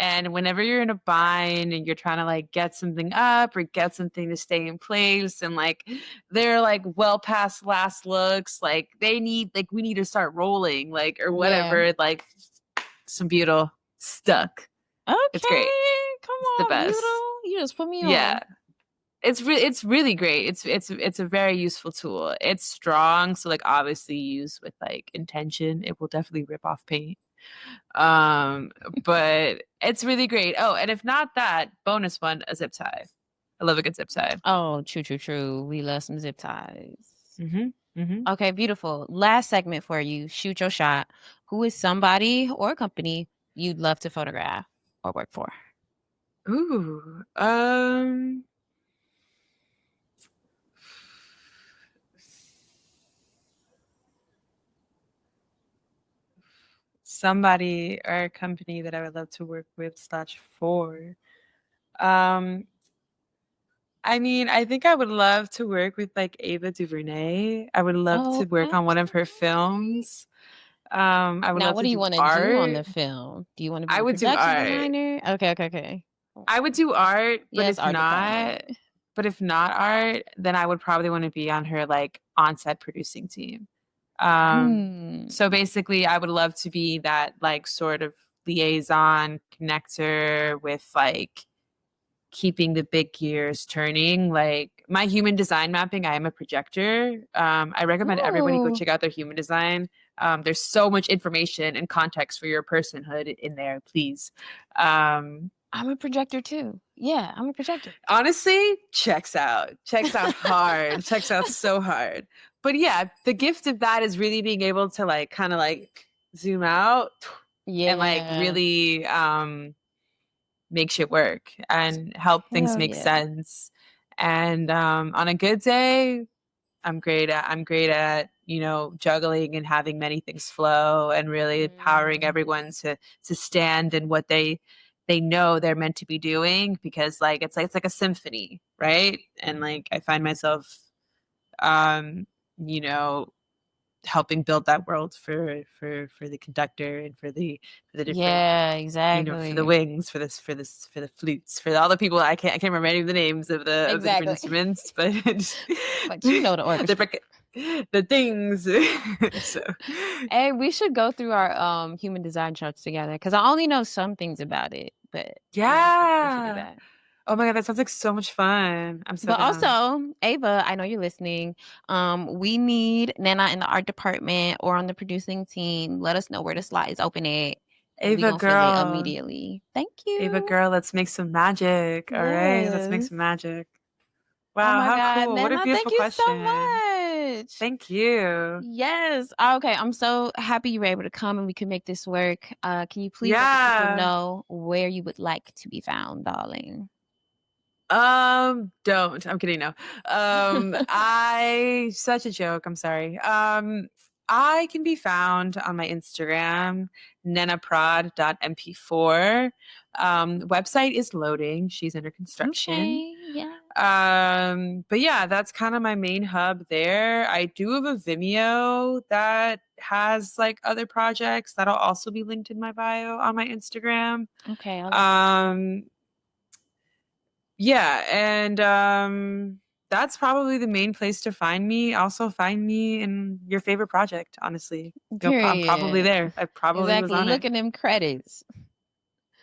And whenever you're in a bind and you're trying to like get something up or get something to stay in place, and like they're like well past last looks, like we need to start rolling, like, or whatever, like some Butyl stuck. Okay, it's great. Come on, the best. Butyl. You just put me on. Yeah. It's really great. It's a very useful tool. It's strong, so like obviously used with like intention, it will definitely rip off paint. But it's really great. Oh, and if not that, bonus one, a zip tie. I love a good zip tie. Oh, true. We love some zip ties. Okay, beautiful. Last segment for you. Shoot your shot. Who is somebody or a company you'd love to photograph or work for? Ooh, somebody or a company that I would love to work with / for. I mean, I think I would love to work with like Ava DuVernay. I would love to work on one of her films. I would now, love what to do you want to do on the film? Do you want to be a production designer? Okay. I would do art, but if not art, then I would probably want to be on her like on-set producing team. So basically I would love to be that like sort of liaison connector with like keeping the big gears turning. Like my human design mapping, I am a projector. I recommend everybody go Ooh. check out their human design. There's so much information and context for your personhood in there, please. I'm a projector too. Yeah, I'm a projector. Honestly, checks out. Checks out hard. Checks out so hard. But yeah, the gift of that is really being able to like kind of like zoom out and like Yeah. really make shit work and help things Hell make yeah. sense. And on a good day, I'm great at, you know, juggling and having many things flow and really empowering everyone to stand in what they know they're meant to be doing, because like it's like a symphony, right? And like I find myself you know, helping build that world for the conductor and for the different, Yeah, you know, for the exactly. wings, for the flutes, for all the people. I can't remember any of the names of the different Exactly. instruments, but But you know the orchestra. the things. So Hey, we should go through our human design charts together because I only know some things about it, but yeah, we should do yeah. that. Oh my god, that sounds like so much fun. I'm so But down. also, Ava, I know you're listening. We need Nana in the art department or on the producing team. Let us know where the slot is open at, and we Ava gonna fill it girl. immediately. Thank Ava you. girl, let's make some magic. All right, let's make Yes. some magic. Oh Wow, my how God, cool. What a Nana, thank beautiful you so question. much. Thank you. Yes. Okay. I'm so happy you were able to come and we could make this work. Can you please let the people Yeah. know where you would like to be found, darling? Don't. I'm kidding. No. I such a joke. I'm sorry. I can be found on my Instagram, nenaprod.mp4. Website is loading. She's under construction. Okay. Yeah. But yeah, that's kind of my main hub there. I do have a Vimeo that has like other projects that'll also be linked in my bio on my Instagram. Okay. I love that. Um, yeah, and that's probably the main place to find me. Also find me in your favorite project, honestly. I'm probably Period. there. I probably was Exactly. on it. Look at them credits.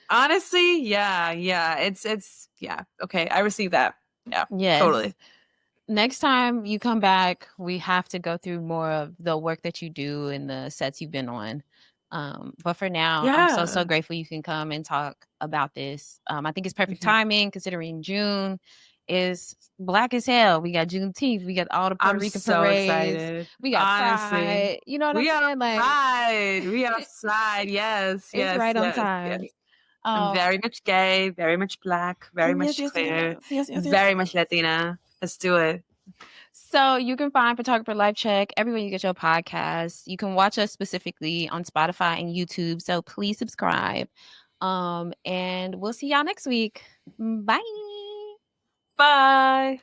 Honestly, yeah. It's yeah. Okay, I received that. Yeah, Yes. totally. Next time you come back, we have to go through more of the work that you do and the sets you've been on. But for now, I'm so Yeah. grateful you can come and talk about this. I think it's perfect Mhm. timing considering June is black as hell. We got Juneteenth, we got all the Puerto I'm Rican so parades, excited. we got Honestly. Pride. You know what I'm We saying? Like outside. We outside. Yes, it's yes, right on yes, yes. time. I'm Um, very much gay, very much black, very yes, much yes, queer, yes, yes, yes, yes. very much Latina. Let's do it. So you can find Photographer Life Check everywhere you get your podcasts. You can watch us specifically on Spotify and YouTube. So please subscribe. And we'll see y'all next week. Bye. Bye.